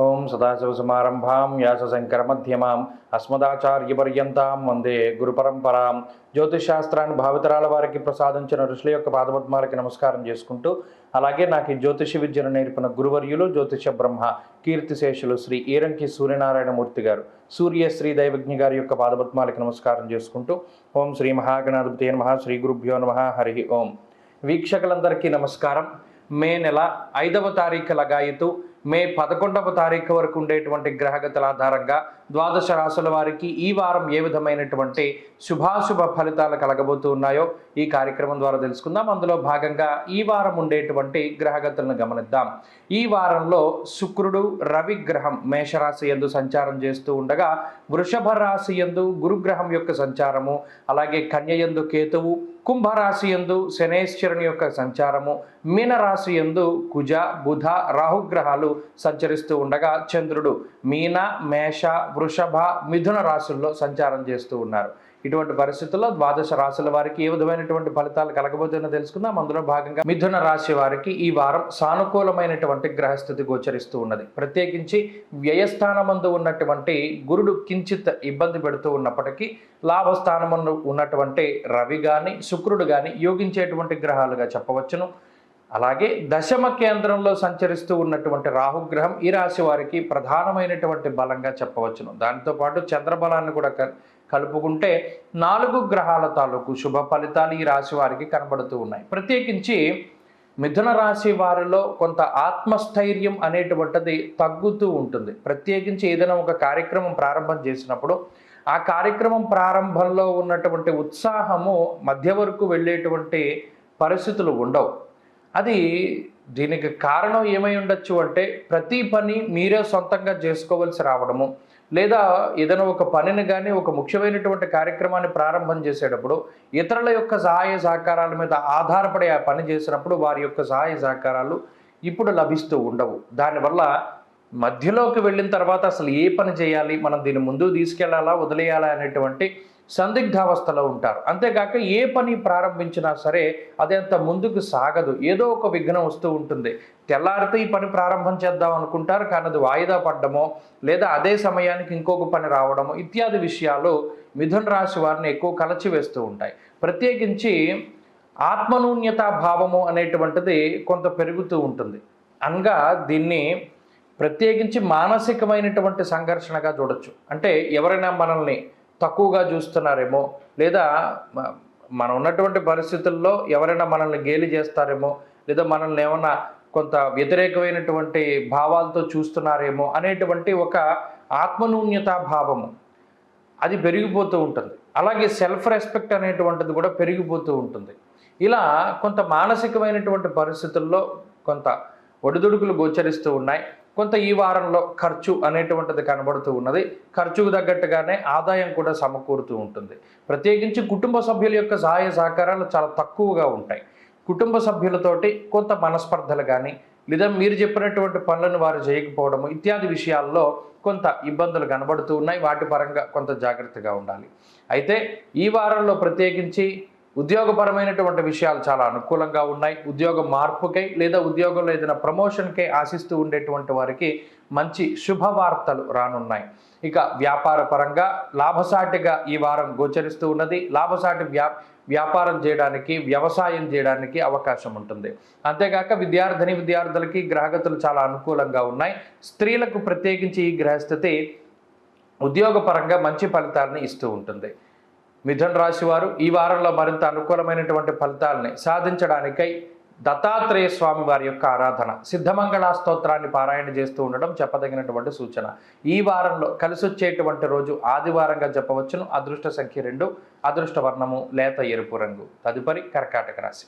ఓం సదాశివసమారంభాం వ్యాసశంకరమధ్యమాం అస్మదాచార్యపర్యంతాం వందే గురుపరంపరాం. జ్యోతిషశాస్త్రాన్ని భావితరాల వారికి ప్రసాదించిన ఋషుల యొక్క పాదపద్మాలకి నమస్కారం చేసుకుంటూ, అలాగే నాకు ఈ జ్యోతిష విద్యను నేర్పిన గురువర్యులు జ్యోతిష బ్రహ్మ కీర్తిశేషులు శ్రీ ఈరంకి సూర్యనారాయణమూర్తి గారు, సూర్యశ్రీ దైవజ్ఞ గారి యొక్క పాదపద్మాలకి నమస్కారం చేసుకుంటూ, ఓం శ్రీ మహాగణాధిపతి నమః, శ్రీ గురుభ్యో నమః, హరి ఓం. వీక్షకులందరికీ నమస్కారం. మే నెల 5వ తారీఖు లగాయతు మే 11వ తారీఖు వరకు ఉండేటువంటి గ్రహగతుల ఆధారంగా ద్వాదశ రాశుల వారికి ఈ వారం ఏ విధమైనటువంటి శుభాశుభ ఫలితాలు కలగబోతూ ఉన్నాయో ఈ కార్యక్రమం ద్వారా తెలుసుకుందాం. అందులో భాగంగా ఈ వారం ఉండేటువంటి గ్రహగతులను గమనిద్దాం. ఈ వారంలో శుక్రుడు రవి గ్రహం మేషరాశి యందు సంచారం చేస్తూ ఉండగా, వృషభ రాశి యందు గురుగ్రహం యొక్క సంచారము, అలాగే కన్య యందు కేతువు, కుంభరాశి యందు శనేశ్వరుని యొక్క సంచారము, మీనరాశి యందు కుజ బుధ రాహుగ్రహాలు సంచరిస్తూ ఉండగా, చంద్రుడు మీన మేష వృషభ మిథున రాశుల్లో సంచారం చేస్తూ ఉన్నారు. ఇటువంటి పరిస్థితుల్లో ద్వాదశ రాశుల వారికి ఏ విధమైనటువంటి ఫలితాలు కలగబోతుందో తెలుసుకుందాం. అందులో భాగంగా మిథున రాశి వారికి ఈ వారం సానుకూలమైనటువంటి గ్రహస్థితి గోచరిస్తూ ఉన్నది. ప్రత్యేకించి వ్యయస్థానమందు ఉన్నటువంటి గురుడు కించిత్ ఇబ్బంది పెడుతూ ఉన్నప్పటికీ, లాభస్థానమందు ఉన్నటువంటి రవి కానీ శుక్రుడు కానీ యోగించేటువంటి గ్రహాలుగా చెప్పవచ్చును. అలాగే దశమ కేంద్రంలో సంచరిస్తూ ఉన్నటువంటి రాహుగ్రహం ఈ రాశి వారికి ప్రధానమైనటువంటి బలంగా చెప్పవచ్చును. దాంతోపాటు చంద్రబలాన్ని కూడా కలుపుకుంటే 4 గ్రహాల తాలూకు శుభ ఫలితాలు ఈ రాశి వారికి కనబడుతూ ఉన్నాయి. ప్రత్యేకించి మిథున రాశి వారిలో కొంత ఆత్మస్థైర్యం అనేటువంటిది తగ్గుతూ ఉంటుంది. ప్రత్యేకించి ఏదైనా ఒక కార్యక్రమం ప్రారంభం చేసినప్పుడు ఆ కార్యక్రమం ప్రారంభంలో ఉన్నటువంటి ఉత్సాహము మధ్య వరకు వెళ్ళేటువంటి పరిస్థితులు ఉండవు. అది దీనికి కారణం ఏమై ఉండొచ్చు అంటే, ప్రతి పని మీరే సొంతంగా చేసుకోవాల్సి రావడము, లేదా ఏదైనా ఒక పనిని కానీ ఒక ముఖ్యమైనటువంటి కార్యక్రమాన్ని ప్రారంభం చేసేటప్పుడు ఇతరుల యొక్క సహాయ సహకారాల మీద ఆధారపడి ఆ పని చేసినప్పుడు వారి యొక్క సహాయ సహకారాలు ఇప్పుడు లభిస్తూ ఉండవు. దానివల్ల మధ్యలోకి వెళ్ళిన తర్వాత అసలు ఏ పని చేయాలి, మనం దీన్ని ముందుకు తీసుకెళ్లాలా వదిలేయాలా అనేటువంటి సందిగ్ధావస్థలో ఉంటారు. అంతేకాక ఏ పని ప్రారంభించినా సరే అది అంత ముందుకు సాగదు, ఏదో ఒక విఘ్నం వస్తూ ఉంటుంది. తెల్లారితే ఈ పని ప్రారంభం చేద్దాం అనుకుంటారు, కానీ అది వాయిదా పడ్డమో లేదా అదే సమయానికి ఇంకొక పని రావడమో ఇత్యాది విషయాలు మిథున రాశి వారిని ఎక్కువ కలచివేస్తూ ఉంటాయి. ప్రత్యేకించి ఆత్మనూన్యతా భావము అనేటువంటిది కొంత పెరుగుతూ ఉంటుంది. అనగా దీన్ని ప్రత్యేకించి మానసికమైనటువంటి సంఘర్షణగా చూడొచ్చు. అంటే ఎవరైనా మనల్ని తక్కువగా చూస్తున్నారేమో, లేదా మనం ఉన్నటువంటి పరిస్థితుల్లో ఎవరైనా మనల్ని గేలి చేస్తారేమో, లేదా మనల్ని ఏమన్నా కొంత వ్యతిరేకమైనటువంటి భావాలతో చూస్తున్నారేమో అనేటువంటి ఒక ఆత్మనూన్యతా భావము అది పెరిగిపోతూ ఉంటుంది. అలాగే సెల్ఫ్ రెస్పెక్ట్ అనేటువంటిది కూడా పెరిగిపోతూ ఉంటుంది. ఇలా కొంత మానసికమైనటువంటి పరిస్థితుల్లో కొంత ఒడిదుడుకులు గోచరిస్తూ ఉన్నాయి. కొంత ఈ వారంలో ఖర్చు అనేటువంటిది కనబడుతూ ఉన్నది. ఖర్చుకు తగ్గట్టుగానే ఆదాయం కూడా సమకూరుతూ ఉంటుంది. ప్రత్యేకించి కుటుంబ సభ్యుల యొక్క సహాయ సహకారాలు చాలా తక్కువగా ఉంటాయి. కుటుంబ సభ్యులతోటి కొంత మనస్పర్ధలు కానీ, లేదా మీరు చెప్పినటువంటి పనులను వారు చేయకపోవడము ఇత్యాది విషయాల్లో కొంత ఇబ్బందులు కనబడుతూ ఉన్నాయి. వాటి పరంగా కొంత జాగ్రత్తగా ఉండాలి. అయితే ఈ వారంలో ప్రత్యేకించి ఉద్యోగపరమైనటువంటి విషయాలు చాలా అనుకూలంగా ఉన్నాయి. ఉద్యోగ మార్పుకై లేదా ఉద్యోగంలో ఏదైనా ప్రమోషన్కై ఆశిస్తూ ఉండేటువంటి వారికి మంచి శుభవార్తలు రానున్నాయి. ఇక వ్యాపార పరంగా లాభసాటిగా ఈ వారం గోచరిస్తూ ఉన్నది. లాభసాటి వ్యాపారం చేయడానికి, వ్యవసాయం చేయడానికి అవకాశం ఉంటుంది. అంతేకాక విద్యార్థులకి గ్రహగతులు చాలా అనుకూలంగా ఉన్నాయి. స్త్రీలకు ప్రత్యేకించి ఈ గ్రహస్థితి ఉద్యోగపరంగా మంచి ఫలితాలను ఇస్తూ ఉంటుంది. మిథున రాశి వారు ఈ వారంలో మరింత అనుకూలమైనటువంటి ఫలితాలని సాధించడానికై దత్తాత్రేయ స్వామి వారి యొక్క ఆరాధన, సిద్ధమంగళ స్తోత్రాన్ని పారాయణ చేస్తూ ఉండడం చెప్పదగినటువంటి సూచన. ఈ వారంలో కలిసి వచ్చేటువంటి రోజు ఆదివారంగా చెప్పవచ్చును. అదృష్ట సంఖ్య 2, అదృష్ట వర్ణము లేత ఎరుపు రంగు. తదుపరి కర్కాటక రాశి.